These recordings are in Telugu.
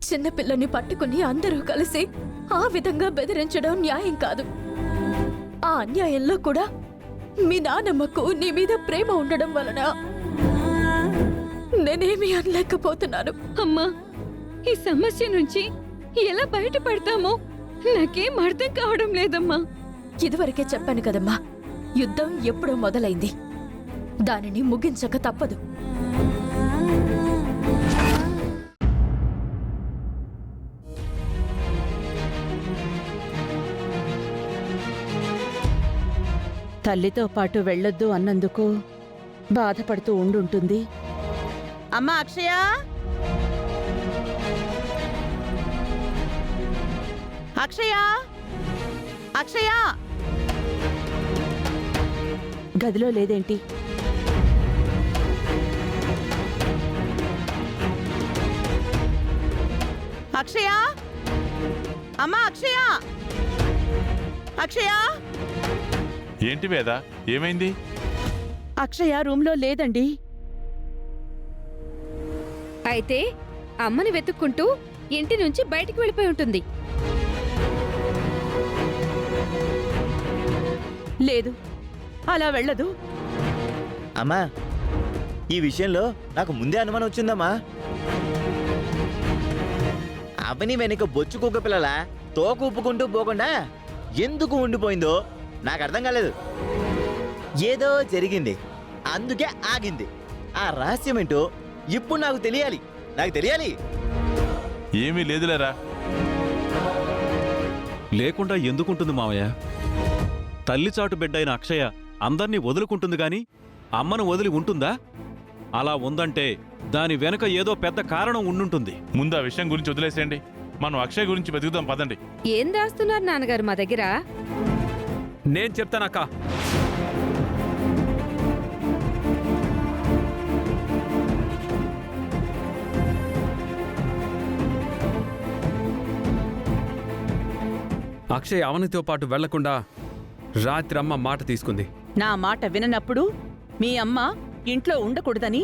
చిన్నపిల్లని పట్టుకుని అందరూ కలిసి ఆ విధంగా బెదిరించడం న్యాయం కాదు. ఆ అన్యాయంలో కూడా మీ నానమ్మకు నీ మీద ప్రేమ ఉండడం వలన నేనేమీ అనలేకపోతున్నాను. అమ్మా, ఈ సమస్య నుంచి ఎలా బయటపడతామో నాకేం అర్థం కావడం లేదమ్మా. ఇదివరకే చెప్పాను కదమ్మా, యుద్ధం ఎప్పుడో మొదలైంది, దానిని ముగించక తప్పదు. తల్లితో పాటు వెళ్ళొద్దు అన్నందుకు బాధపడుతూ ఉండుంటుంది. అమ్మా అక్షయ, అక్షయ, అక్షయ, గదిలో లేదేంటి? అక్షయ, అమ్మా అక్షయ, అక్షయ. ఏంటి వేద, ఏమైంది? అక్షయ రూమ్లో లేదండి. అయితే అమ్మని వెతుక్కుంటూ ఇంటి నుంచి బయటికి వెళ్ళిపోయి ఉంటుంది. లేదు, అలా వెళ్ళదు. అమ్మా, ఈ విషయంలో నాకు ముందే అనుమానం వచ్చిందమ్మా. అవని వెనుక బొచ్చు కుక్క పిల్లల తోక ఉప్పుకుంటూ పోకుండా ఎందుకు ఉండిపోయిందో నాకు అర్థం కాలేదు. ఏదో జరిగింది, అందుకే ఆగింది. ఆ రహస్యం ఏంటో ఇప్పుడు నాకు తెలియాలి, నాకు తెలియాలి. ఏమీ లేదులేరా. లేకుండా ఎందుకుంటుంది మావయ్య? తల్లిచాటు బిడ్డైన అక్షయ అందర్నీ వదులుకుంటుంది గాని అమ్మను వదిలి ఉంటుందా? అలా ఉందంటే దాని వెనుక ఏదో పెద్ద కారణం ఉండుంటుంది. ముందు ఆ విషయం గురించి వదిలేసేయండి, మనం అక్షయ్ గురించి వెతుకుదాం పదండి. ఏం దాస్తున్నారు నాన్నగారు మా దగ్గర? నేను చెప్తానక్క. అక్షయ్ అవనితో పాటు వెళ్లకుండా రాత్రి అమ్మ మాట తీసుకుంది. నా మాట విననప్పుడు మీ అమ్మ ఇంట్లో ఉండకూడదని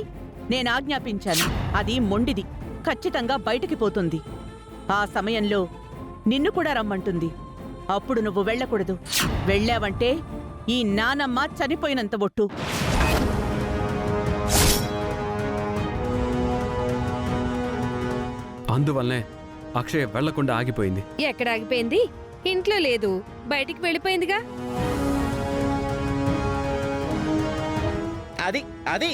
నేను ఆజ్ఞాపించాను. అది మొండిది, ఖచ్చితంగా బయటికి పోతుంది. ఆ సమయంలో నిన్ను కూడా రమ్మంటుంది. అప్పుడు నువ్వు వెళ్ళకూడదు. వెళ్ళావంటే ఈ నానమ్మ చనిపోయినంత ఒట్టు. అందువల్లనే అక్షయ్ వెళ్లకుండా ఆగిపోయింది. ఎక్కడ ఆగిపోయింది? ఇంట్లో లేదు, బయటికి వెళ్ళిపోయిందిగా. అది అది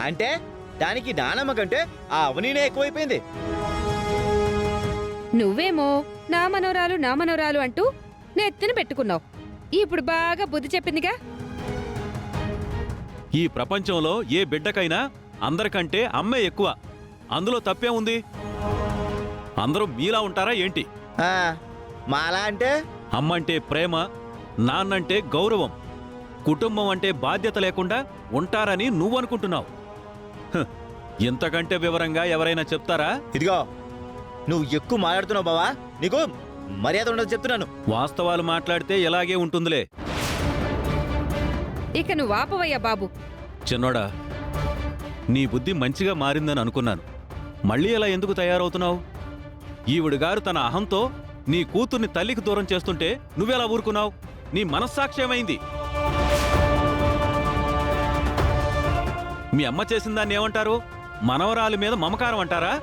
అంటే దానికి నానమ్మ కంటే ఆ అవనీనే ఎక్కువైపోయింది. నువ్వేమో నా మనవరాలు అంటూ నెత్తిన పెట్టుకున్నావు. ఇప్పుడు బాగా బుద్ధి చెప్పిందిగా. ఈ ప్రపంచంలో ఏ బిడ్డకైనా అందరికంటే అమ్మే ఎక్కువ. అందులో తప్పే ఉంది? అందరూ మీలా ఉంటారా ఏంటి? మాలా అంటే అమ్మంటే ప్రేమ, నాన్నంటే గౌరవం, కుటుంబం అంటే బాధ్యత లేకుండా ఉంటారని నువ్వనుకుంటున్నావు. ఇంతకంటే వివరంగా ఎవరైనా చెప్తారా? ఇదిగో, నువ్వు ఎక్కువ మాట్లాడుతున్నావు బావా, నీకు మర్యాద ఉండదు చెప్తున్నాను. వాస్తవాలు మాట్లాడితే ఇలాగే ఉంటుందిలే. ఇక నువ్వు ఆపవయ్యా బాబు. చిన్నోడా, నీ బుద్ధి మంచిగా మారిందని అనుకున్నాను. మళ్ళీ ఇలా ఎందుకు తయారవుతున్నావు? ఈవిడగారు తన అహంతో నీ కూతుర్ని తల్లికి దూరం చేస్తుంటే నువ్వెలా ఊరుకున్నావు? నీ మనస్సాక్ష్యమైంది. మీ అమ్మ చేసిన దాన్ని ఏమంటారు? మనవరాలి మీద మమకారం అంటారా?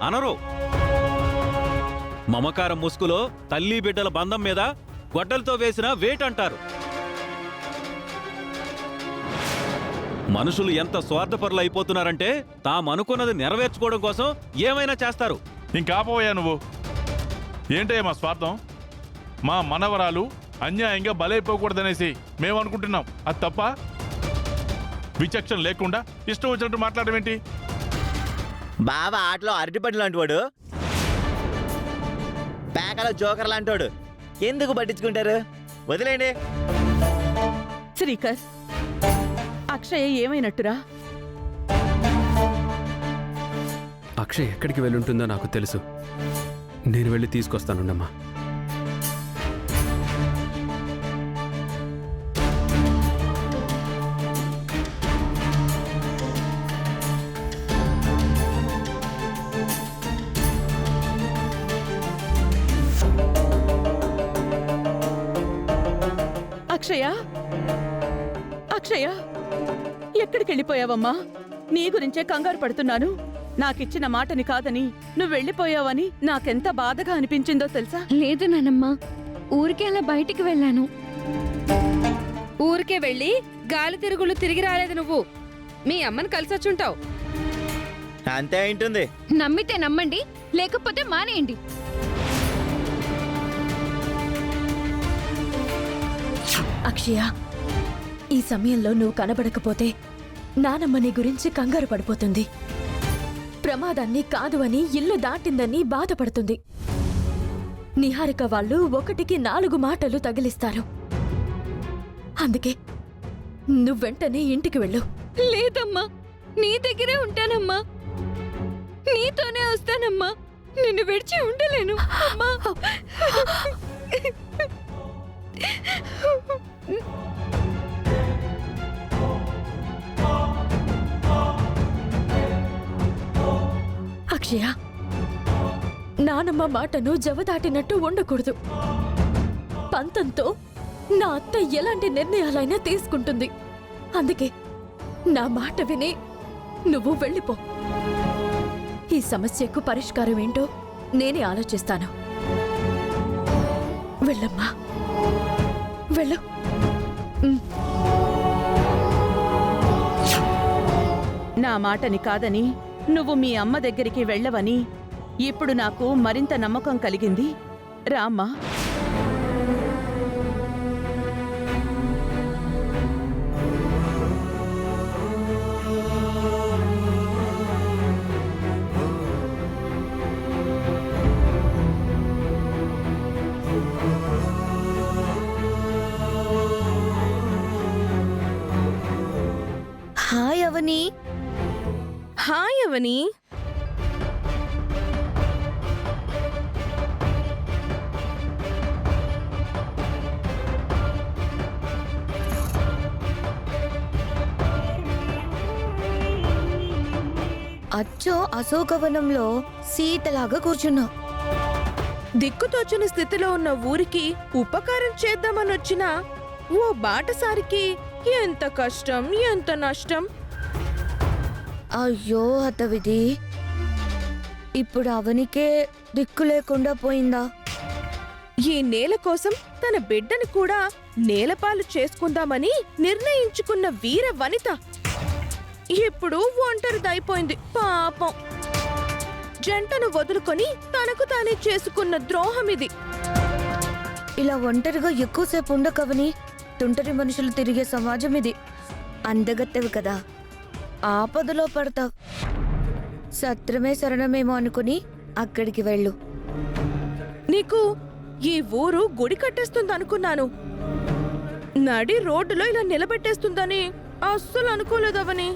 అనరు. మమకారం ముసుగులో తల్లి బిడ్డల బంధం మీద గొడ్డలతో వేసిన వేటంటారు. మనుషులు ఎంత స్వార్థపరులు అయిపోతున్నారంటే తామనుకున్నది నెరవేర్చుకోవడం కోసం ఏమైనా చేస్తారు. ఇంకాపోయా నువ్వు. ఏంటయ్యా మా స్వార్థం? మా మనవరాలు అన్యాయంగా బలైపోకూడదనేసి మేమనుకుంటున్నాం. అది తప్ప? విచక్షణ లేకుండా ఇష్టం వచ్చినట్టు మాట్లాడమేంటి? బావ ఆటలో అరటిపండు లాంటి వాడు, పేకలో జోకర్ లాంటి వాడు. ఎందుకు పట్టించుకుంటారు? వదిలేండి. శ్రీకర్, అక్షయ ఏమైనట్టురా? అక్షయ్ ఎక్కడికి వెళ్ళుంటుందో నాకు తెలుసు. నేను వెళ్ళి తీసుకొస్తానుండమ్మా. అక్షయ అక్షయ ఎక్కడికి వెళ్ళిపోయావమ్మా? నీ గురించే కంగారు పడుతున్నాను. నాకిచ్చిన మాటని కాదని నువ్వు వెళ్ళిపోయావని నాకెంత బాధగా అనిపించిందో తెలుసా? లేదు నానమ్మ, ఊరికే అలా బయటికి వెళ్ళాను. ఊరికే వెళ్ళి గాలి తిరుగులు తిరిగి రాలేదు నువ్వు. మీ అమ్మని కలిసొచ్చుంటావు. అంతే అయింటుంది. నమ్మితే నమ్మండి, లేకపోతే మానేయండి. అక్షయ, ఈ సమయంలో నువ్వు కనబడకపోతే నానమ్మ నీ గురించి కంగారు పడిపోతుంది. ప్రమాదాన్ని కాదు అని ఇల్లు దాటిందని బాధపడుతుంది. నిహారిక వాళ్ళు 1కి 4 మాటలు తగిలిస్తారు. అందుకే నువ్వెంటనే ఇంటికి వెళ్ళు. లేదమ్మా, నీ దగ్గరే ఉంటానమ్మా. నీతోనే వస్తానమ్మా. నిన్ను విడిచి ఉండలేను అమ్మా. అక్షయ, నానమ్మ మాటను జవదాటినట్టు ఉండకూడదు. పంతంతో నా అత్త ఎలాంటి నిర్ణయాలైనా తీసుకుంటుంది. అందుకే నా మాట విని నువ్వు వెళ్ళిపో. ఈ సమస్యకు పరిష్కారం ఏంటో నేనే ఆలోచిస్తాను. వెళ్ళమ్మా, వెళ్ళు. నా మాటని కాదని నువ్వు మీ అమ్మ దగ్గరికి వెళ్ళవని ఇప్పుడు నాకు మరింత నమ్మకం కలిగింది. రామ్మా. హాయ్ అవని. హాయ్ అవని. అచ్చో అశోకవనంలో సీతలాగా కూర్చున్నా. దిక్కుతోచని స్థితిలో ఉన్న ఊరికి ఉపకారం చేద్దామనొచ్చిన ఓ బాటసారికి ఎంత కష్టం, ఎంత నష్టం. అయ్యో హతవిధి, ఇప్పుడు అవనికే దిక్కు లేకుండా పోయిందా? ఈ నేల కోసం తన బిడ్డని కూడా నేలపాలు చేసుకుందామని నిర్ణయించుకున్న వీర వనిత ఇప్పుడు ఒంటరిదైపోయింది. పాపం, జంటను వదులుకొని తనకు తానే చేసుకున్న ద్రోహం ఇది. ఇలా ఒంటరిగా ఎక్కువసేపు ఉండకవని. తుంటరి మనుషులు తిరిగే సమాజం ఇది. అందగత్తెవి కదా, ఆపదలో పడతావు. సత్రమే శరణమేమో అనుకుని అక్కడికి వెళ్ళు. నీకు ఈ ఊరు గుడి కట్టేస్తుంది అనుకున్నాను. నడి రోడ్డులో ఇలా నిలబెట్టేస్తుందని అస్సలు అనుకోలేదవని.